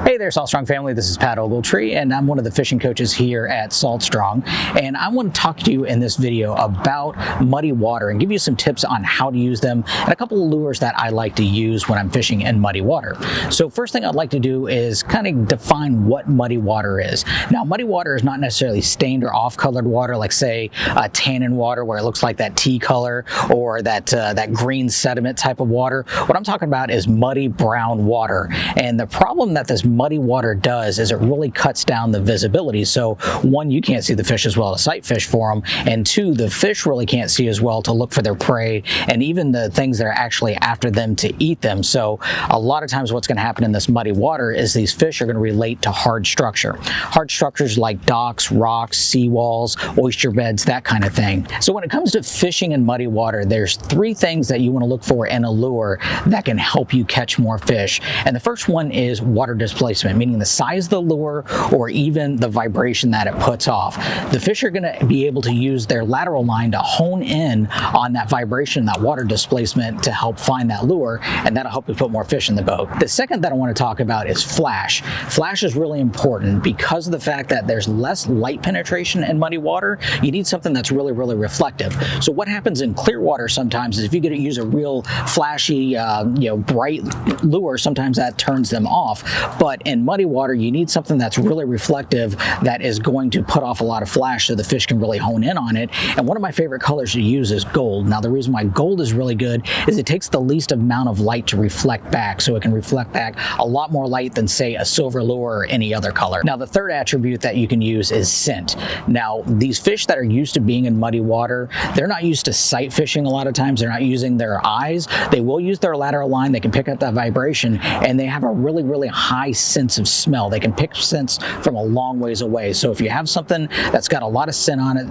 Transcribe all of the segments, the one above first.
Hey there, Salt Strong family. This is Pat Ogletree, and I'm one of the fishing coaches here at Salt Strong. And I want to talk to you in this video about muddy water and give you some tips on how to use them and a couple of lures that I like to use when I'm fishing in muddy water. So first thing I'd like to do is kind of define what muddy water is. Now, muddy water is not necessarily stained or off-colored water, like say tannin water where it looks like that tea color, or that green sediment type of water. What I'm talking about is muddy brown water. And the problem that this muddy water does is it really cuts down the visibility. So one, you can't see the fish as well to sight fish for them, and two, the fish really can't see as well to look for their prey and even the things that are actually after them to eat them. So a lot of times what's going to happen in this muddy water is these fish are going to relate to hard structure. Hard structures like docks, rocks, seawalls, oyster beds, that kind of thing. So when it comes to fishing in muddy water, there's three things that you want to look for in a lure that can help you catch more fish. And the first one is water displacement, meaning the size of the lure or even the vibration that it puts off. The fish are going to be able to use their lateral line to hone in on that vibration, that water displacement, to help find that lure, and that'll help you put more fish in the boat. The second that I want to talk about is flash. Flash is really important because of the fact that there's less light penetration in muddy water. You need something that's really, really reflective. So what happens in clear water sometimes is if you get to use a real flashy, bright lure, sometimes that turns them off. But in muddy water, you need something that's really reflective that is going to put off a lot of flash so the fish can really hone in on it. And one of my favorite colors to use is gold. Now, the reason why gold is really good is it takes the least amount of light to reflect back. So it can reflect back a lot more light than, say, a silver lure or any other color. Now, the third attribute that you can use is scent. Now, these fish that are used to being in muddy water, they're not used to sight fishing a lot of times. They're not using their eyes. They will use their lateral line. They can pick up that vibration, and they have a really, really high sense of smell. They can pick scents from a long ways away. So if you have something that's got a lot of scent on it,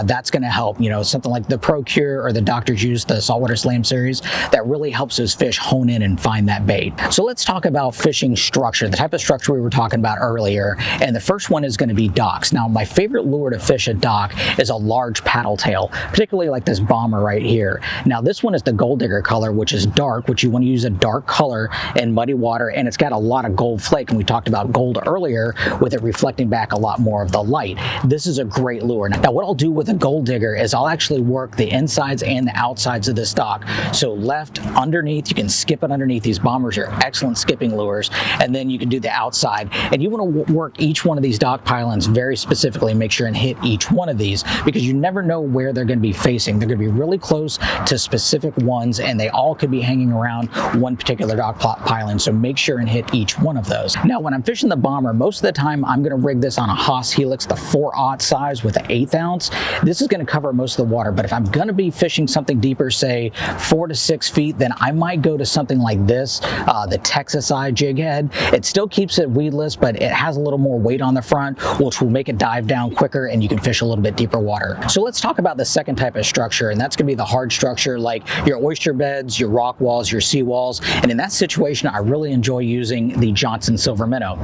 that's going to help. You know, something like the Procure or the Dr. Juice, the Saltwater Slam series, that really helps those fish hone in and find that bait. So let's talk about fishing structure, the type of structure we were talking about earlier. And the first one is going to be docks. Now, my favorite lure to fish a dock is a large paddle tail, particularly like this bomber right here. Now, this one is the gold digger color, which is dark, which you want to use a dark color in muddy water, and it's got a lot of gold flake, and we talked about gold earlier with it reflecting back a lot more of the light. This is a great lure. Now, what I'll do with a gold digger is I'll actually work the insides and the outsides of this dock. So left, underneath, you can skip it underneath. These bombers are excellent skipping lures, and then you can do the outside. And you want to work each one of these dock pylons very specifically, make sure and hit each one of these, because you never know where they're going to be facing. They're going to be really close to specific ones, and they all could be hanging around one particular dock pylon. So make sure and hit each one of those. Now, when I'm fishing the bomber, most of the time I'm going to rig this on a Haas Helix, the 4/0 size with an 1/8 ounce. This is going to cover most of the water, but if I'm going to be fishing something deeper, say 4 to 6 feet, then I might go to something like this, the Texas Eye jig head. It still keeps it weedless, but it has a little more weight on the front, which will make it dive down quicker and you can fish a little bit deeper water. So let's talk about the second type of structure, and that's going to be the hard structure, like your oyster beds, your rock walls, your sea walls. And in that situation, I really enjoy using the Johnson Silver Minnow.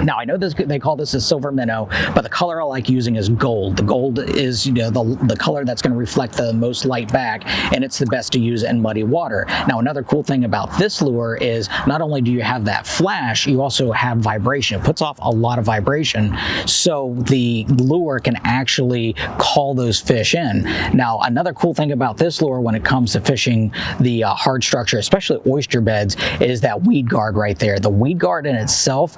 Now, I know they call this a silver minnow, but the color I like using is gold. The gold is, the color that's going to reflect the most light back, and it's the best to use in muddy water. Now, another cool thing about this lure is not only do you have that flash, you also have vibration. It puts off a lot of vibration, so the lure can actually call those fish in. Now, another cool thing about this lure when it comes to fishing the hard structure, especially oyster beds, is that weed guard right there. The weed guard in itself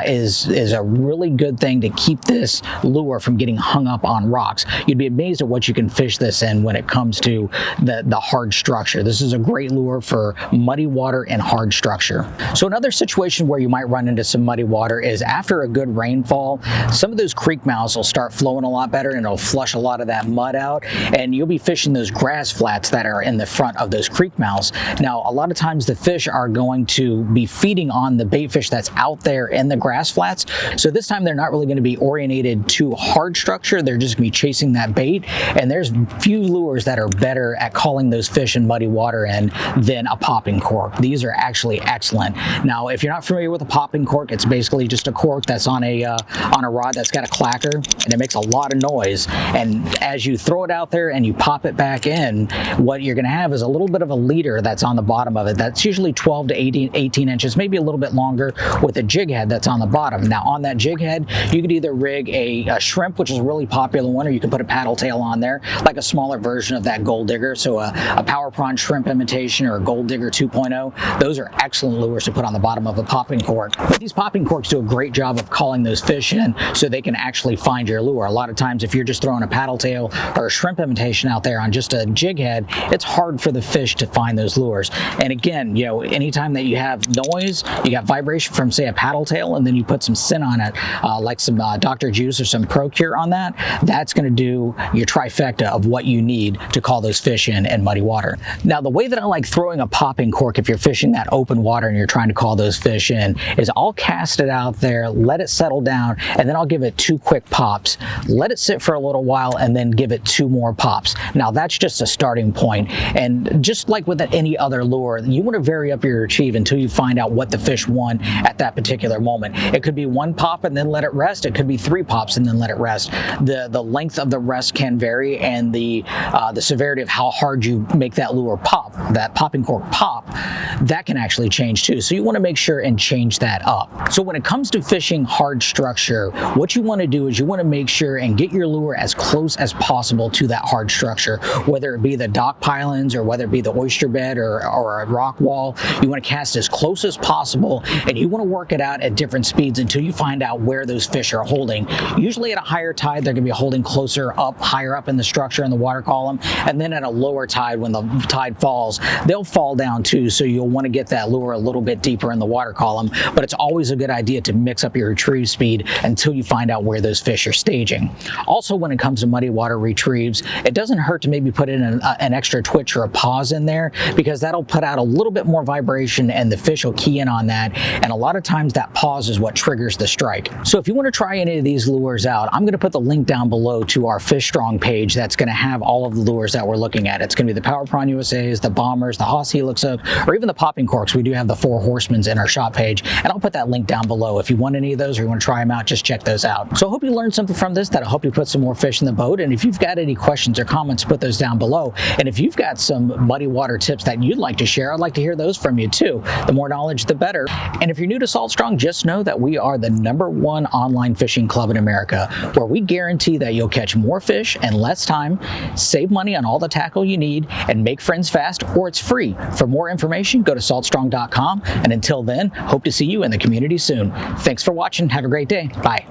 is a really good thing to keep this lure from getting hung up on rocks. You'd be amazed at what you can fish this in when it comes to the hard structure. This is a great lure for muddy water and hard structure. So another situation where you might run into some muddy water is after a good rainfall, some of those creek mouths will start flowing a lot better, and it'll flush a lot of that mud out, and you'll be fishing those grass flats that are in the front of those creek mouths. Now, a lot of times the fish are going to be feeding on the bait fish that's out there in the grass flats. So this time they're not really going to be oriented to hard structure. They're just going to be chasing that bait. And there's few lures that are better at calling those fish in muddy water in than a popping cork. These are actually excellent. Now, if you're not familiar with a popping cork, it's basically just a cork that's on a rod that's got a clacker, and it makes a lot of noise. And as you throw it out there and you pop it back in, what you're going to have is a little bit of a leader that's on the bottom of it. That's usually 12 to 18 inches, maybe a little bit longer, with a jig head that's on the bottom. Now on that jig head, you could either rig a shrimp, which is a really popular one, or you can put a paddle tail on there, like a smaller version of that gold digger. So a power prawn shrimp imitation or a gold digger 2.0, those are excellent lures to put on the bottom of a popping cork. But these popping corks do a great job of calling those fish in so they can actually find your lure. A lot of times if you're just throwing a paddle tail or a shrimp imitation out there on just a jig head, it's hard for the fish to find those lures. And again, you know, anytime that you have noise, you got vibration from say a paddle tail, and then you put some sin on it, like some Dr. Juice or some Procure on that, that's going to do your trifecta of what you need to call those fish in muddy water. Now the way that I like throwing a popping cork if you're fishing that open water and you're trying to call those fish in is I'll cast it out there, let it settle down, and then I'll give it 2 quick pops, let it sit for a little while, and then give it 2 more pops. Now that's just a starting point, and just like with any other lure, you want to vary up your retrieve until you find out what the fish want at that particular moment. It could be 1 pop and then let it rest. It could be 3 pops and then let it rest. The length of the rest can vary, and the severity of how hard you make that lure pop, that popping cork pop, that can actually change too. So you want to make sure and change that up. So when it comes to fishing hard structure, what you want to do is you want to make sure and get your lure as close as possible to that hard structure, whether it be the dock pilings or whether it be the oyster bed or a rock wall. You want to cast as close as possible, and you want to work it out at different speeds until you find out where those fish are holding. Usually at a higher tide, they're going to be holding closer up, higher up in the structure in the water column, and then at a lower tide, when the tide falls, they'll fall down too, so you'll want to get that lure a little bit deeper in the water column. But it's always a good idea to mix up your retrieve speed until you find out where those fish are staging. Also, when it comes to muddy water retrieves, it doesn't hurt to maybe put in an extra twitch or a pause in there, because that'll put out a little bit more vibration and the fish will key in on that, and a lot of times that pause is what triggers the strike. So if you want to try any of these lures out, I'm going to put the link down below to our Fish Strong page that's going to have all of the lures that we're looking at. It's going to be the Power Prawn USA's, the Bombers, the Haas Helix Hook, or even the popping corks. We do have the 4 Horsemen's in our shop page, and I'll put that link down below. If you want any of those or you want to try them out, just check those out. So I hope you learned something from this, that I hope you put some more fish in the boat. And if you've got any questions or comments, put those down below. And if you've got some muddy water tips that you'd like to share, I'd like to hear those from you too. The more knowledge, the better. And if you're new to Salt Strong, just know that we are the #1 online fishing club in America, where we guarantee that you'll catch more fish in less time, save money on all the tackle you need, and make friends fast, or it's free. For more information, go to saltstrong.com. And until then, hope to see you in the community soon. Thanks for watching. Have a great day. Bye.